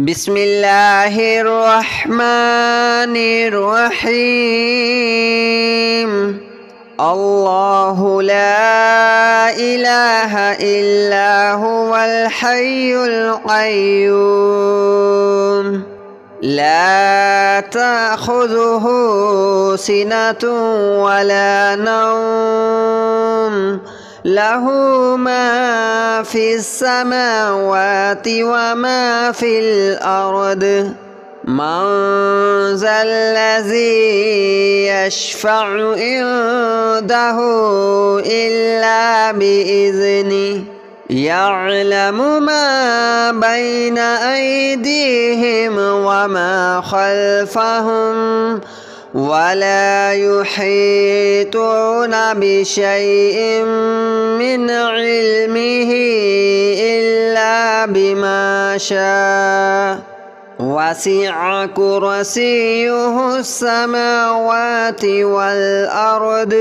بسم الله الرحمن الرحيم. الله لا إله إلا هو الحي القيوم لا تأخذه سنة ولا نوم له ما في السماوات وما في الأرض من ذا الذي يشفع عنده إلا بإذنه يعلم ما بين أيديهم وما خلفهم ولا يحيطون بشيء من علمه إلا بما شاء وسع كرسيه السماوات والأرض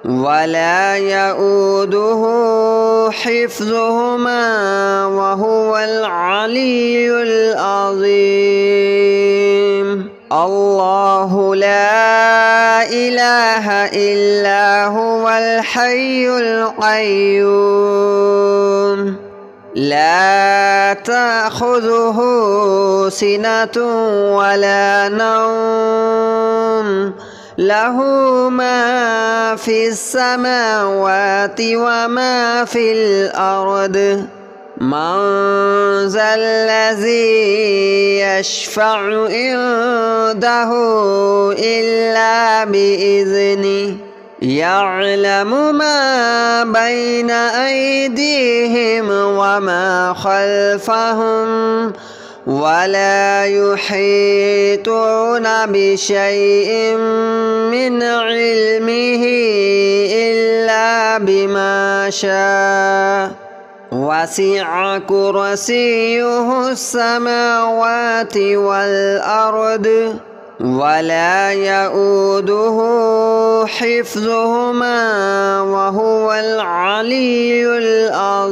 ولا يؤوده حفظهما وهو العلي العظيم. الله لا إله إلا هو الحي القيوم لا تأخذه سنة ولا نوم له ما في السماوات وما في الأرض من ذا الذي يشفع عنده إلا بإذنه يعلم ما بين أيديهم وما خلفهم ولا يحيطون بشيء من علمه إلا بما شاء وسع كرسيه السماوات والأرض ولا يؤوده حفظهما وهو العلي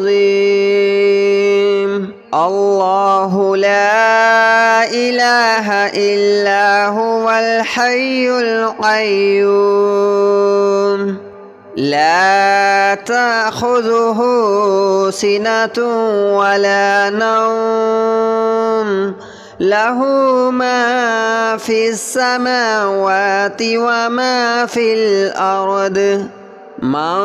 العظيم. الله لا إله إلا هو الحي القيوم لا تأخذه سنة ولا نوم له ما في السماوات وما في الأرض من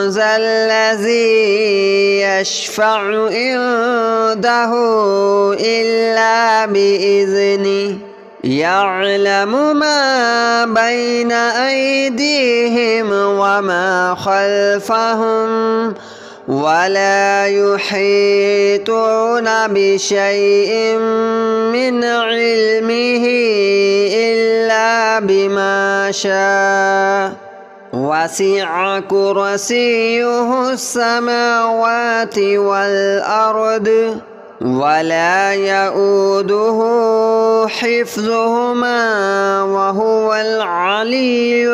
ذا الذي يشفع عنده إلا بإذنه يعلم ما بين أيديهم وما خلفهم ولا يحيطون بشيء من علمه إلا بما شاء وسع كرسيه السماوات والأرض ولا يؤوده حفظهما وهو العلي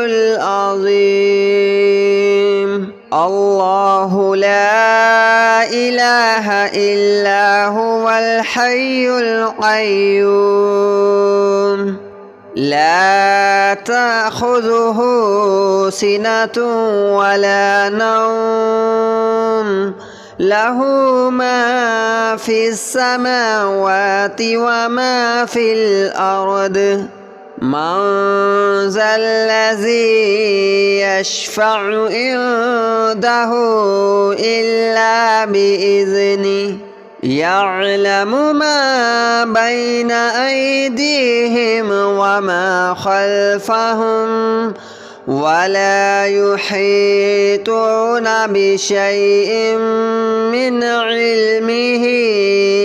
العظيم. الله لا إله إلا هو الحي القيوم لا تأخذه سنة ولا نوم له ما في السماوات وما في الأرض من ذا الذي يشفع عنده إلا بإذنه يعلم ما بين أيديهم وما خلفهم ولا يحيطون بشيء من علمه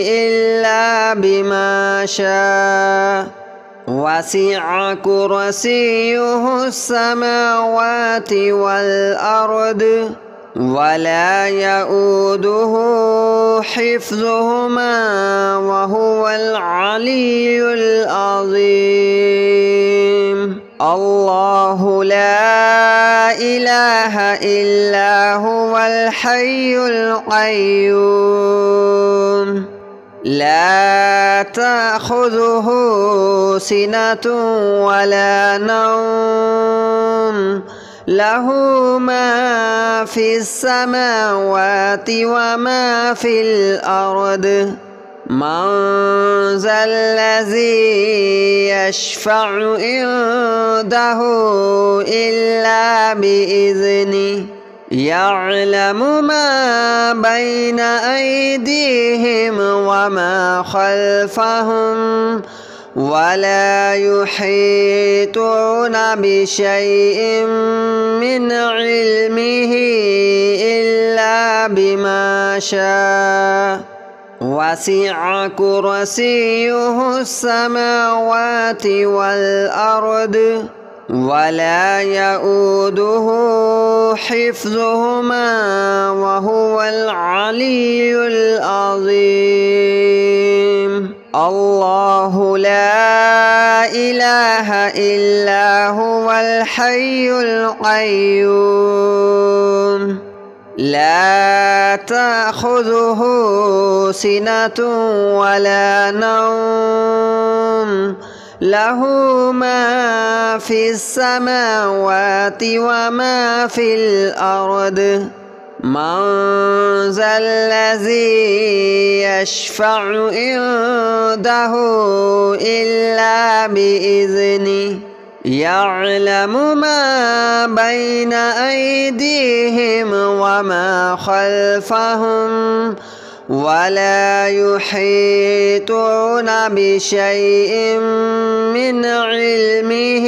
إلا بما شاء وسع كرسيه السماوات والأرض ولا يؤوده حفظهما وهو العلي العظيم. الله لا إله إلا هو الحي القيوم لا تأخذه سنة ولا نوم له ما في السماوات وما في الأرض من ذا الذي يشفع عنده إلا بإذنه يعلم ما بين أيديهم وما خلفهم ولا يحيطون بشيء من علمه إلا بما شاء وسع كرسيه السماوات والأرض ولا يؤوده حفظهما وهو العلي العظيم الله لا إله إلا هو الحي القيوم لا تأخذه سنة ولا نوم له ما في السماوات وما في الأرض من ذا الذي يشفع عنده إلا بإذنه يعلم ما بين أيديهم وما خلفهم ولا يحيطون بشيء من علمه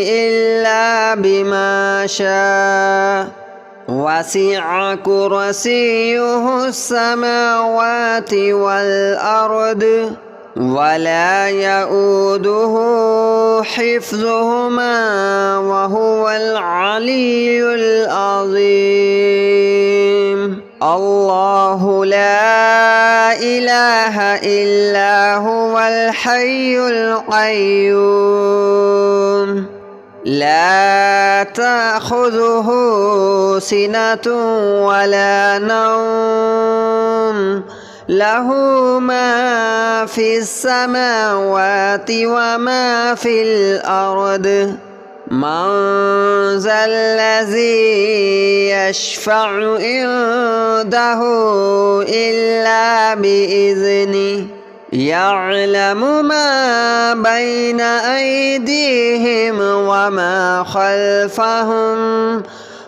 إلا بما شاء وسع كرسيه السماوات والأرض ولا يؤوده حفظهما وهو العلي العظيم الله لا إله إلا هو الحي القيوم لا تأخذه سنة ولا نوم له ما في السماوات وما في الأرض من ذا الذي يشفع عنده إلا بإذنه يعلم ما بين أيديهم وما خلفهم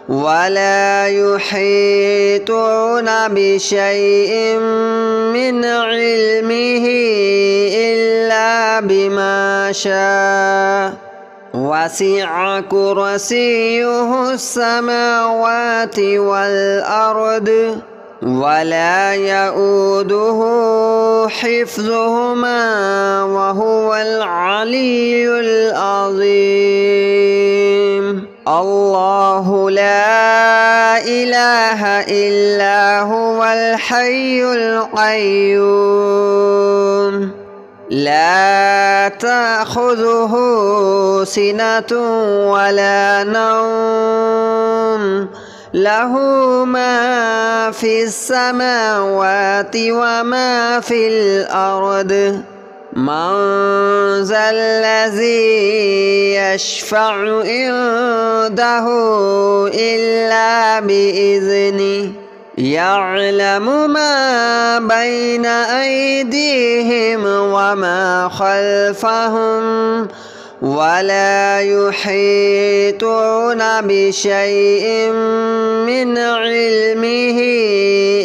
ولا يحيطون بشيء من علمه إلا بما شاء وسع كرسيه السماوات والأرض ولا يؤوده حفظهما وهو العلي العظيم الله لا إله إلا هو الحي القيوم لا تأخذه سنة ولا نوم له ما في السماوات وما في الأرض من ذا الذي يشفع عنده إلا بإذنه يعلم ما بين أيديهم وما خلفهم ولا يحيطون بشيء من علمه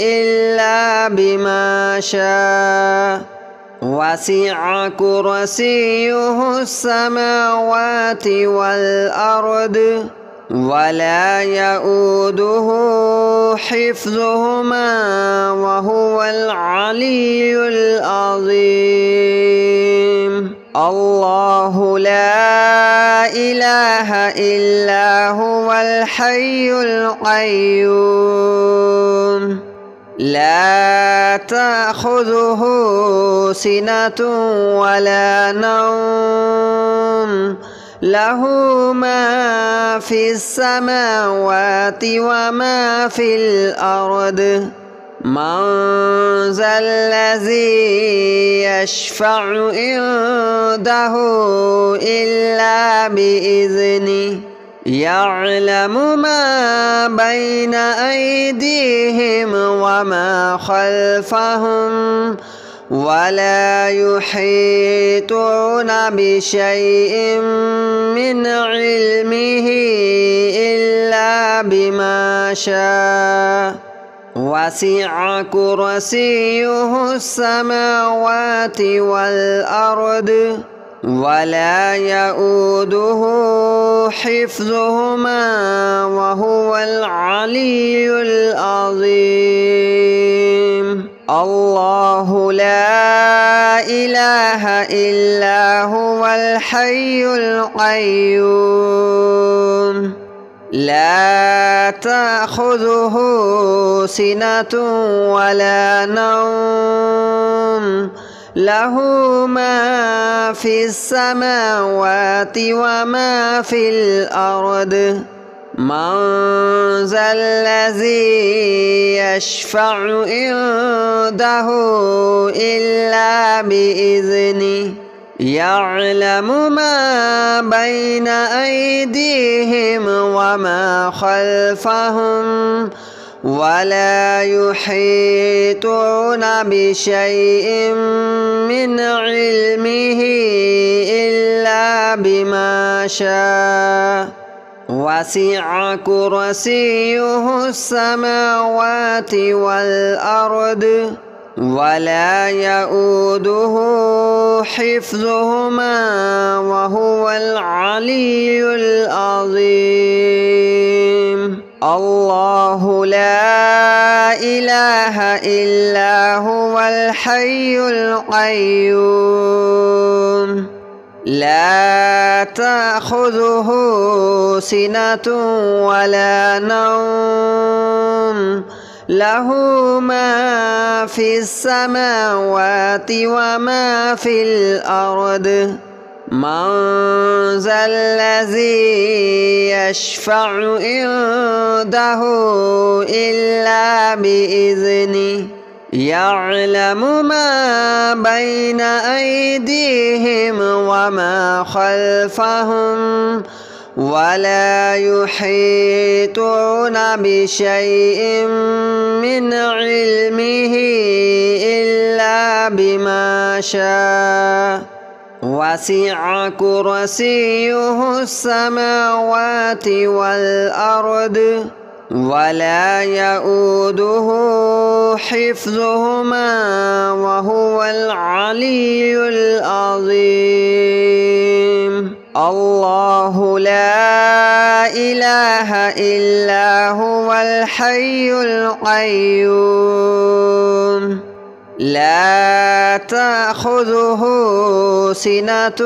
إلا بما شاء وسع كرسيه السماوات والأرض ولا يؤوده حفظهما وهو العلي العظيم الله لا إله إلا هو الحي القيوم لا تأخذه سنة ولا نوم له ما في السماوات وما في الأرض من ذا الذي يشفع عنده إلا بإذنه يعلم ما بين أيديهم وما خلفهم ولا يحيطون بشيء من علمه إلا بما شاء وسع كرسيه السماوات والأرض ولا يؤوده حفظهما وهو العلي العظيم الله لا إله إلا هو الحي القيوم لا تأخذه سنة ولا نوم له ما في السماوات وما في الأرض من ذا الذي يشفع عنده إلا بإذنه يعلم ما بين أيديهم وما خلفهم ولا يحيطون بشيء من علمه إلا بما شاء وسع كرسيه السماوات والأرض ولا يؤوده حفظهما وهو العلي العظيم الله لا إله إلا هو الحي القيوم لا تأخذه سنة ولا نوم له ما في السماوات وما في الأرض من ذا الذي يشفع عنده إلا بإذنه يعلم ما بين أيديهم وما خلفهم ولا يحيطون بشيء من علمه إلا بما شاء وسع كرسيه السماوات والأرض ولا يؤوده حفظهما وهو العلي العظيم الله لا إله إلا هو الحي القيوم لا تأخذه سنة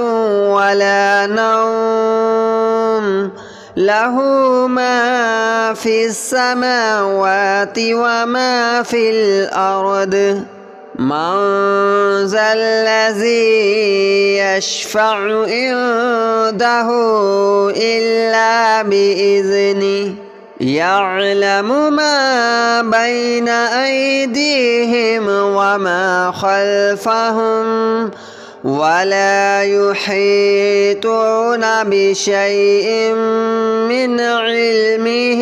ولا نوم له ما في السماوات وما في الأرض من ذا الذي يشفع عنده إلا بإذنه يعلم ما بين أيديهم وما خلفهم ولا يحيطون بشيء من علمه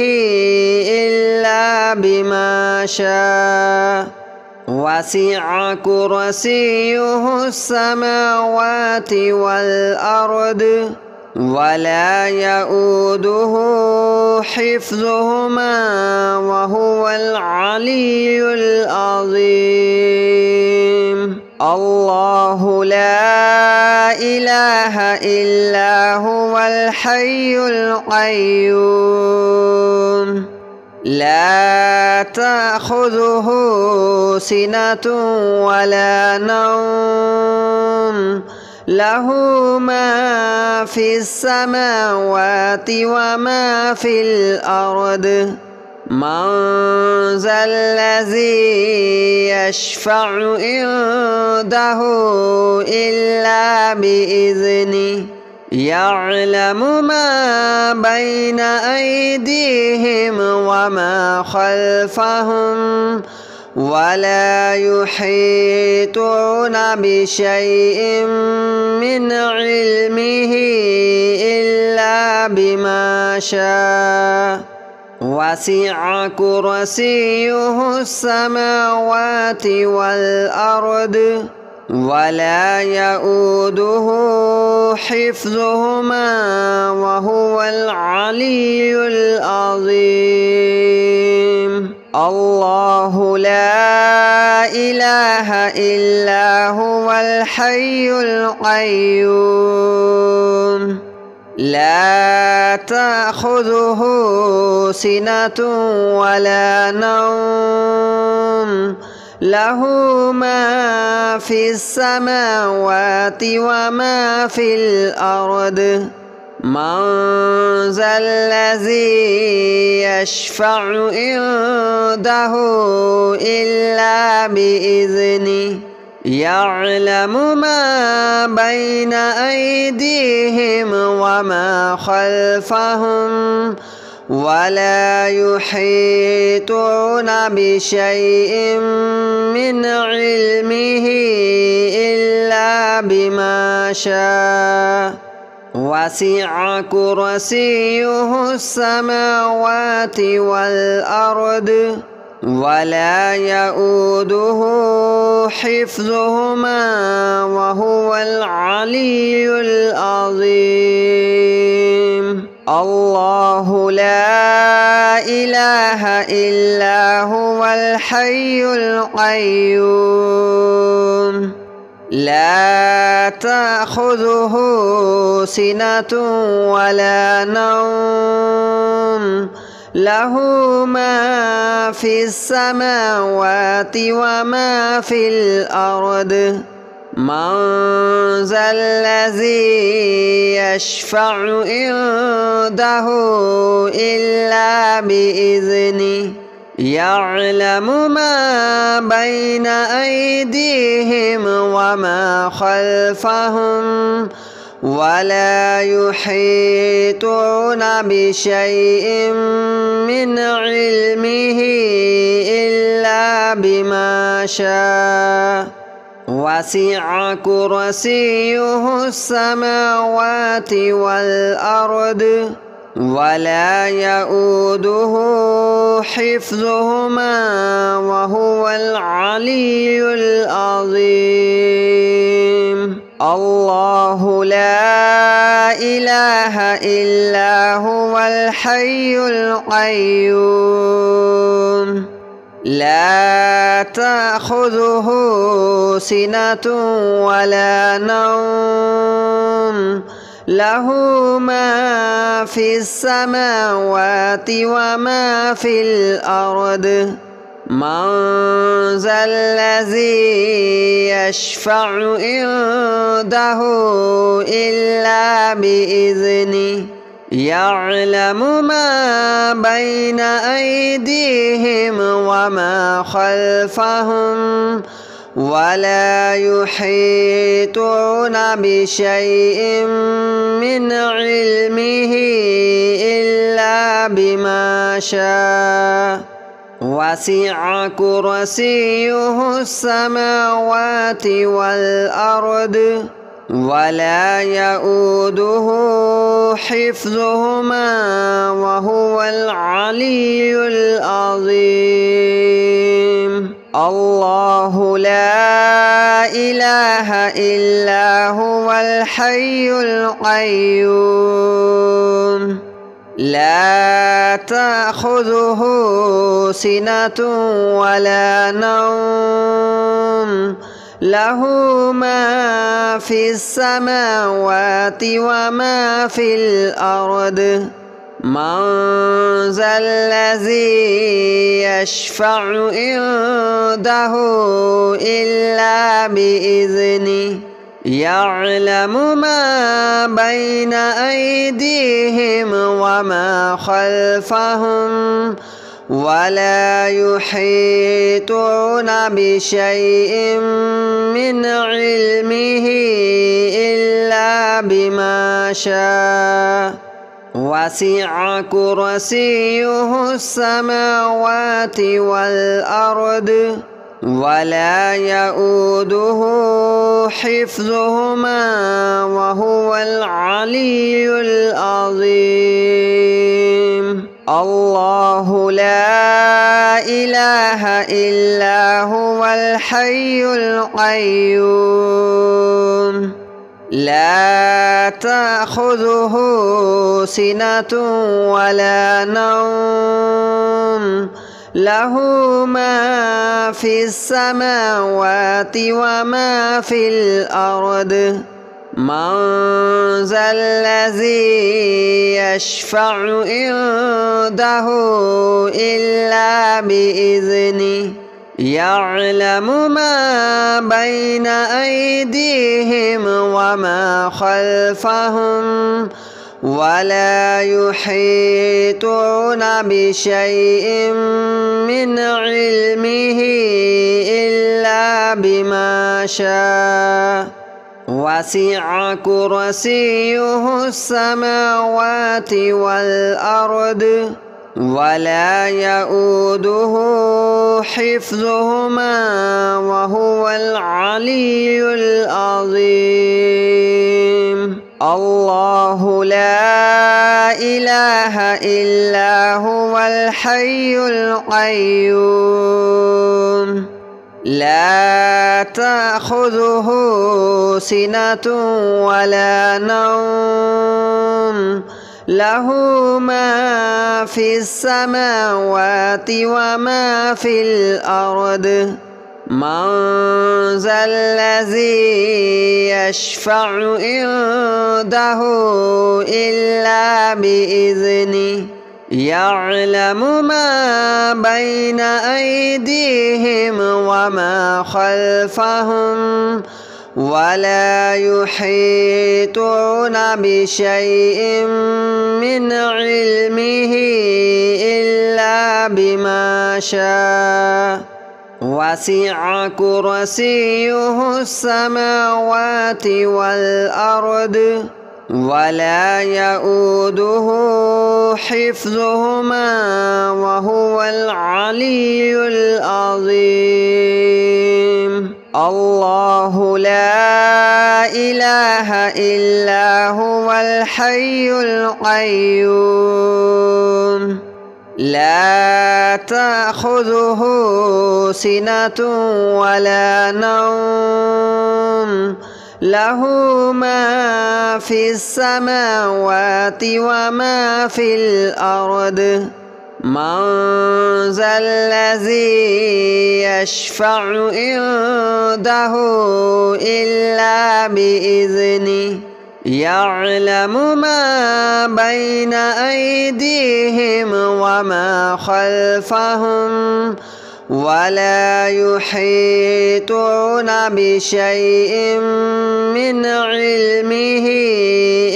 إلا بما شاء وسع كرسيه السماوات والأرض ولا يؤوده حفظهما وهو العلي العظيم الله لا إله إلا هو الحي القيوم لا تأخذه سنة ولا نوم له ما في السماوات وما في الأرض من ذا الذي يشفع عنده إلا بإذنه يعلم ما بين أيديهم وما خلفهم ولا يحيطون بشيء من علمه إلا بما شاء وسع كرسيه السماوات والأرض ولا يؤوده حفظهما وهو العلي العظيم الله لا إله إلا هو الحي القيوم لا تأخذه سنة ولا نوم له ما في السماوات وما في الأرض من ذا الذي يشفع عنده إلا بإذنه يعلم ما بين أيديهم وما خلفهم ولا يحيطون بشيء من علمه إلا بما شاء وسع كرسيه السماوات والأرض ولا يؤوده حفظهما وهو العلي العظيم الله لا إله إلا هو الحي القيوم لا تأخذه سنة ولا نوم له ما في السماوات وما في الأرض من ذا الذي يشفع عنده إلا بإذنه يعلم ما بين أيديهم وما خلفهم ولا يحيطون بشيء من علمه إلا بما شاء وسع كرسيه السماوات والأرض ولا يؤوده حفظهما وهو العلي العظيم الله لا إله إلا هو الحي القيوم لا تأخذه سنة ولا نوم له ما في السماوات وما في الأرض من ذا الذي يشفع عنده إلا بإذنه يعلم ما بين أيديهم وما خلفهم ولا يحيطون بشيء من علمه إلا بما شاء وسع كرسيه السماوات والأرض ولا يؤوده حفظهما وهو العلي العظيم الله لا إله إلا هو الحي القيوم لا تأخذه سنة ولا نوم له ما في السماوات وما في الأرض من ذا الذي يشفع عنده إلا بإذنه يعلم ما بين أيديهم وما خلفهم ولا يحيطون بشيء من علمه إلا بما شاء وسع كرسيه السماوات والأرض ولا يؤوده حفظهما وهو العلي العظيم. الله لا إله إلا هو الحي القيوم لا تأخذه سنة ولا نوم له ما في السماوات وما في الأرض من ذا الذي يشفع عنده إلا بإذنه يعلم ما بين أيديهم وما خلفهم ولا يحيطون بشيء من علمه إلا بما شاء وسع كرسيه السماوات والأرض ولا يؤوده حفظهما وهو العلي العظيم. الله لا إله إلا هو الحي القيوم لا تأخذه سنة ولا نوم له ما في السماوات وما في الأرض من ذا الذي يشفع عنده إلا بإذنه يعلم ما بين أيديهم وما خلفهم ولا يحيطون بشيء من علمه إلا بما شاء وسع كرسيه السماوات والأرض ولا يؤوده حفظهما وهو العلي العظيم. الله لا إله إلا هو الحي القيوم لا تأخذه سنة ولا نوم له ما في السماوات وما في الأرض من ذا الذي يشفع عنده إلا بإذنه يعلم ما بين أيديهم وما خلفهم ولا يحيطون بشيء من علمه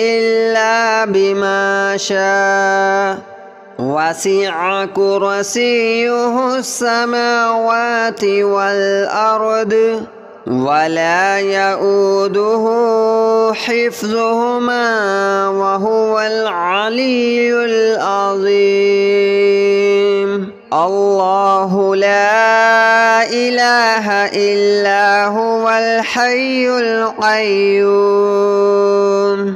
إلا بما شاء وسع كرسيه السماوات والأرض ولا يؤوده حفظهما وهو العلي العظيم. الله لا إله إلا هو الحي القيوم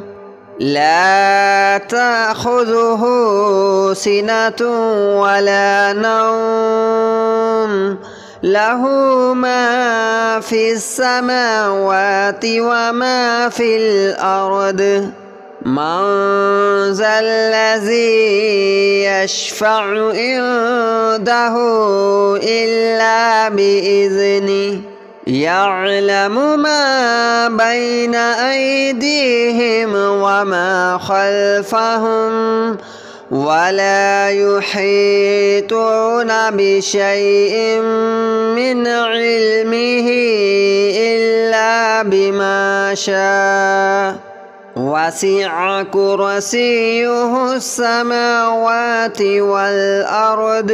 لا تأخذه سنة ولا نوم له ما في السماوات وما في الأرض من ذا الذي يشفع عنده إلا بإذنه يعلم ما بين أيديهم وما خلفهم ولا يحيطون بشيء من علمه إلا بما شاء وسع كرسيه السماوات والأرض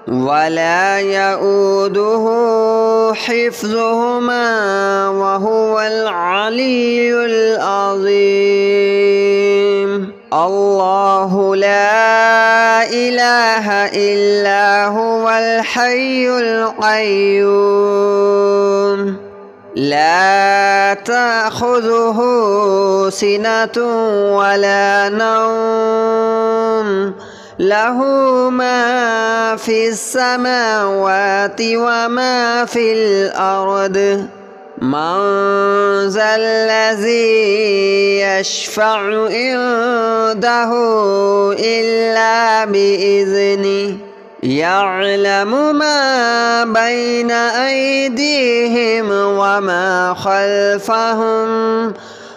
ولا يؤوده حفظهما وهو العلي العظيم. الله لا إله إلا هو الحي القيوم لا تأخذه سنة ولا نوم له ما في السماوات وما في الأرض من ذا الذي يشفع عنده إلا بإذنه يعلم ما بين أيديهم وما خلفهم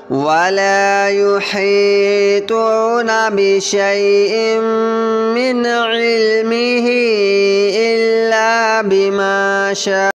ولا يحيطون بشيء من علمه إلا بما شاء